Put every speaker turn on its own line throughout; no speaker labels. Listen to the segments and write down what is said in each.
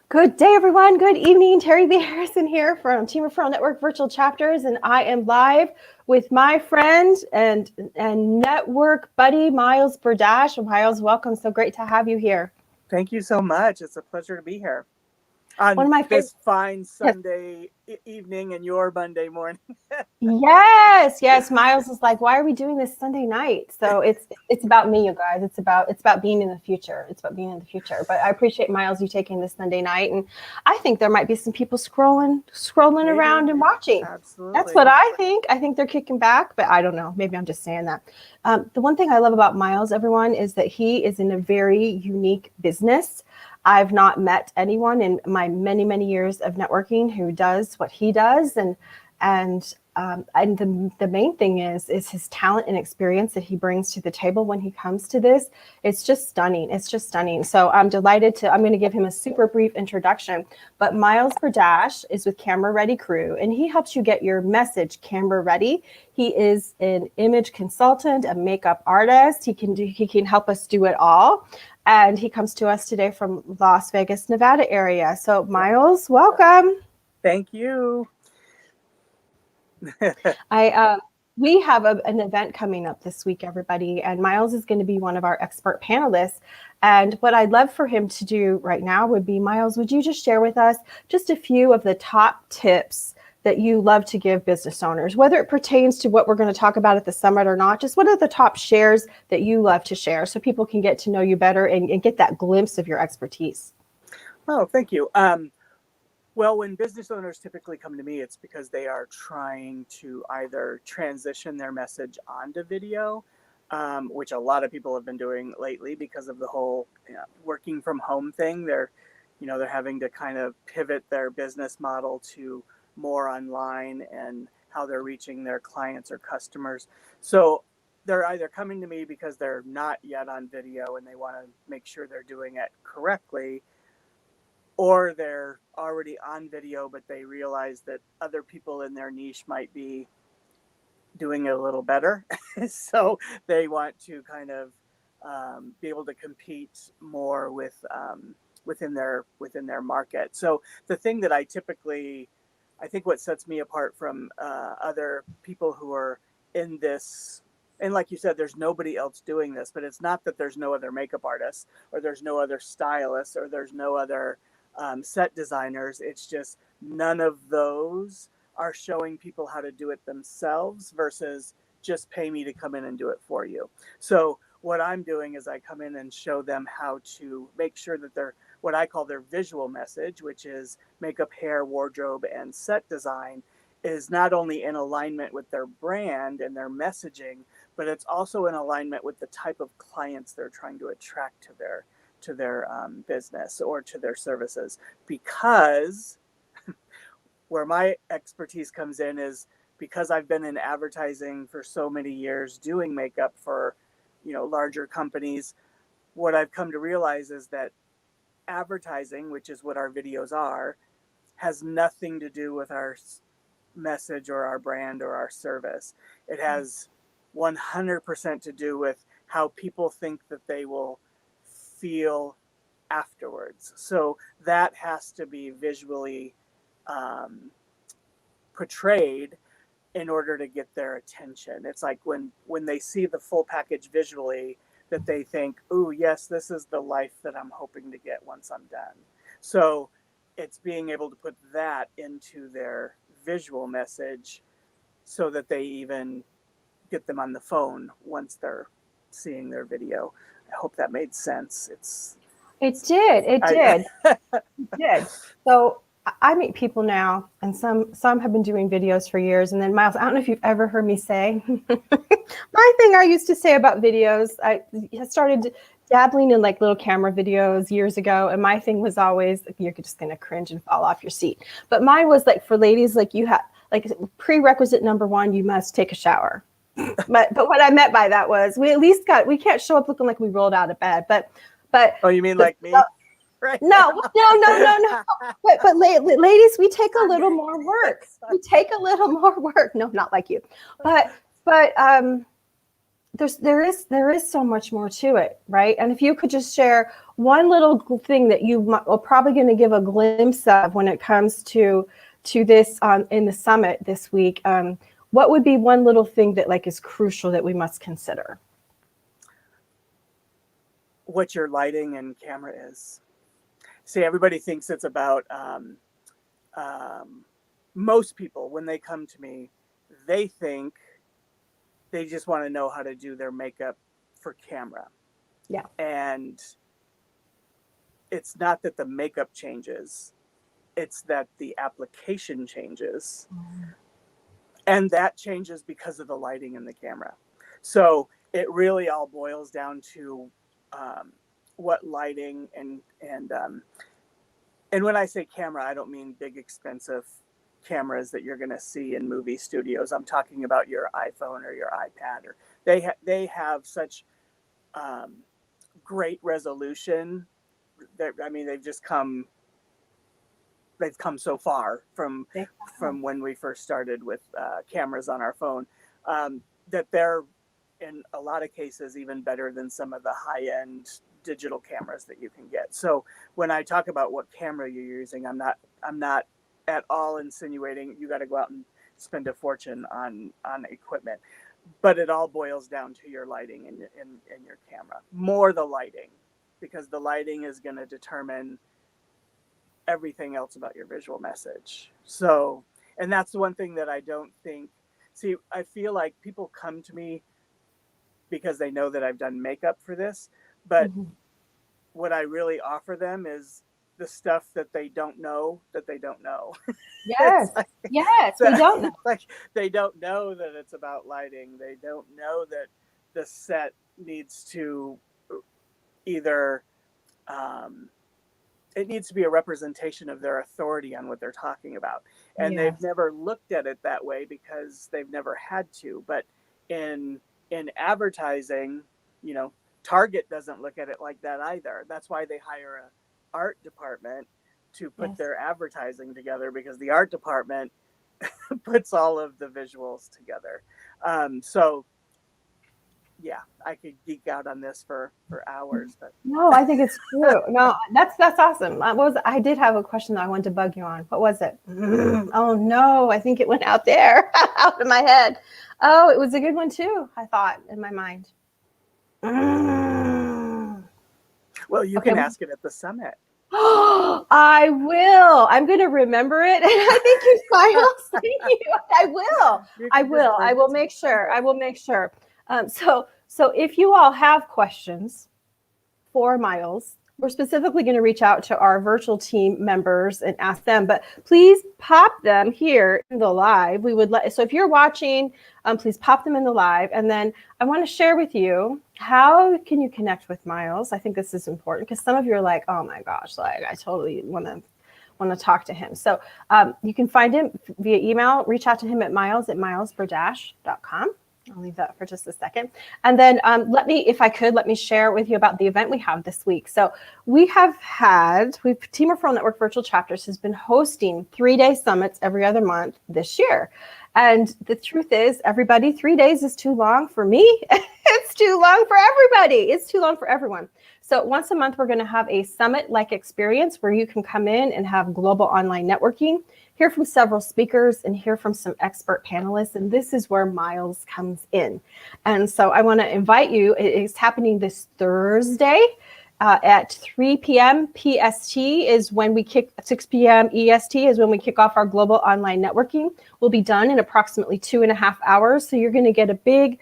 Good day, everyone. Good evening. Terilee Harrison here from Team Referral Network Virtual Chapters, and I am live with my friend and network buddy, Miles Berdache. Miles, welcome. So great to have you here.
Thank you so much. It's a pleasure to be here
One
on
of my
this
favorite.
fine Sunday evening and your Monday morning.
Yes. Miles is like, why are we doing this Sunday night? So it's about me, you guys. It's about being in the future. It's about being in the future. But I appreciate Miles you taking this Sunday night, and I think there might be some people scrolling
Maybe.
around and watching. That's
Absolutely.
what I think. I think they're kicking back, but I don't know. Maybe I'm just saying that. The one thing I love about Miles, everyone, is that he is in a very unique business. I've not met anyone in my many years of networking who does what he does, and the main thing is his talent and experience that he brings to the table when he comes to this. It's just stunning. It's just stunning. So I'm delighted I'm going to give him a super brief introduction. But Miles Berdache is with Camera Ready Crew, and he helps you get your message camera ready. He is an image consultant, a makeup artist. He can help us do it all. And he comes to us today from Las Vegas, Nevada area. So Miles, welcome.
Thank you.
We have an event coming up this week, everybody, and Miles is going to be one of our expert panelists. And what I'd love for him to do right now would be, Miles, would you just share with us just a few of the top tips that you love to give business owners, whether it pertains to what we're going to talk about at the summit or not? Just what are the top shares that you love to share so people can get to know you better and get that glimpse of your expertise?
Oh, thank you. Well, when business owners typically come to me, it's because they are trying to either transition their message onto video, which a lot of people have been doing lately because of the whole working from home thing. They're having to kind of pivot their business model to more online and how they're reaching their clients or customers. So they're either coming to me because they're not yet on video and they want to make sure they're doing it correctly, or they're already on video, but they realize that other people in their niche might be doing it a little better. So they want to kind of be able to compete more within their market. So the thing that I think what sets me apart from other people who are in this, and like you said, there's nobody else doing this, but it's not that there's no other makeup artists or there's no other stylists or there's no other set designers. It's just none of those are showing people how to do it themselves versus just pay me to come in and do it for you. So what I'm doing is I come in and show them how to make sure that they're what I call their visual message, which is makeup, hair, wardrobe, and set design, is not only in alignment with their brand and their messaging, but it's also in alignment with the type of clients they're trying to attract to their business or to their services. Because where my expertise comes in is because I've been in advertising for so many years doing makeup for larger companies. What I've come to realize is that advertising, which is what our videos are, has nothing to do with our message or our brand or our service. It has 100% to do with how people think that they will feel afterwards. So that has to be visually portrayed in order to get their attention. It's like when they see the full package visually, that they think, "Ooh, yes, this is the life that I'm hoping to get once I'm done." So it's being able to put that into their visual message so that they even get them on the phone once they're seeing their video. I hope that made sense.
It did. It did. It did. So I meet people now, and some have been doing videos for years. And then Miles, I don't know if you've ever heard me say my thing I used to say about videos. I started dabbling in like little camera videos years ago, and my thing was always, you're just gonna cringe and fall off your seat. But mine was like, for ladies, like, you have like prerequisite number one, you must take a shower. But what I meant by that was we can't show up looking like we rolled out of bed, but
oh, you mean like me? Right.
No. But ladies, we take a little more work. We take a little more work. No, not like you. But there is so much more to it, right? And if you could just share one little thing that you are probably going to give a glimpse of when it comes to this in the summit this week, what would be one little thing that like is crucial that we must consider?
What your lighting and camera is. See, everybody thinks it's about, most people, when they come to me, they think they just want to know how to do their makeup for camera.
Yeah.
And it's not that the makeup changes, it's that the application changes. And that changes because of the lighting in the camera. So it really all boils down to what lighting and when I say camera, I don't mean big expensive cameras that you're going to see in movie studios. I'm talking about your iPhone or your iPad, or they have such great resolution. I mean, they've come so far from when we first started with cameras on our phone, that they're in a lot of cases even better than some of the high-end digital cameras that you can get. So when I talk about what camera you're using, I'm not at all insinuating you got to go out and spend a fortune on equipment, but it all boils down to your lighting in your camera. More the lighting, because the lighting is going to determine everything else about your visual message. So, and that's the one thing that I don't think, see, I feel like people come to me because they know that I've done makeup for this, but what I really offer them is the stuff that they don't know that they don't know.
Yes.
Like,
yes. We don't know.
Like, they don't know that it's about lighting. They don't know that the set needs to either, it needs to be a representation of their authority on what they're talking about. And they've never looked at it that way because they've never had to. But in advertising, Target doesn't look at it like that either. That's why they hire a art department to put their advertising together, because the art department puts all of the visuals together. So yeah, I could geek out on this for hours, but
no, I think it's true. No, that's awesome. I did have a question that I wanted to bug you on. What was it? Oh no, I think it went out there, out of my head. Oh, it was a good one too, I thought, in my mind.
Well, you can ask it at the summit.
I will. I'm going to remember it. And I think you, Miles. Thank you. I will. I will make sure. So if you all have questions for Miles, we're specifically going to reach out to our virtual team members and ask them, but please pop them here in the live. So if you're watching, please pop them in the live. And then I want to share with you, how can you connect with Miles? I think this is important because some of you are like, oh my gosh, like I totally want to talk to him. So you can find him via email, reach out to him at milesberdache.com. I'll leave that for just a second. And then let me share with you about the event we have this week. So Team Referral Network Virtual Chapters has been hosting 3-day summits every other month this year. And the truth is, everybody, 3 days is too long for me. It's too long for everybody. It's too long for everyone. So once a month, we're going to have a summit-like experience where you can come in and have global online networking, hear from several speakers, and hear from some expert panelists. And this is where Miles comes in. And so I want to invite you. It's happening this Thursday at 3 p.m. PST is when we 6 p.m. EST is when we kick off our global online networking. We'll be done in approximately 2.5 hours. So you're going to get a big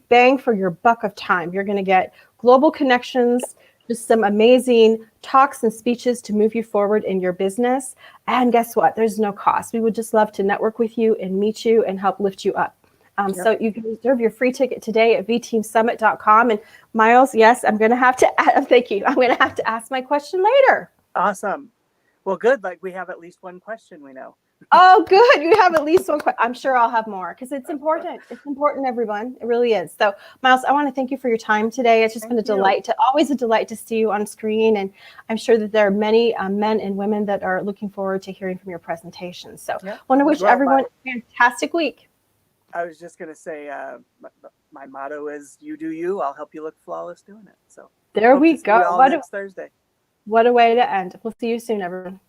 bang for your buck of time. You're going to get global connections, just some amazing talks and speeches to move you forward in your business. And guess what? There's no cost. We would just love to network with you and meet you and help lift you up. So you can reserve your free ticket today at vteamsummit.com. And Miles, yes, I'm going to have to thank you. I'm going to have to ask my question later.
Awesome. Well, good. Like we have at least one question, we know.
Oh, good. You have at least one question. I'm sure I'll have more because it's important. It's important, everyone. It really is. So, Miles, I want to thank you for your time today. It's just been always a delight to see you on screen. And I'm sure that there are many men and women that are looking forward to hearing from your presentation. So I want to wish everyone a fantastic week.
I was just going to say, my motto is, you do you, I'll help you look flawless doing it. So
There
Hope
we
to see
go.
you all next Thursday.
What a way to end. We'll see you soon, everyone.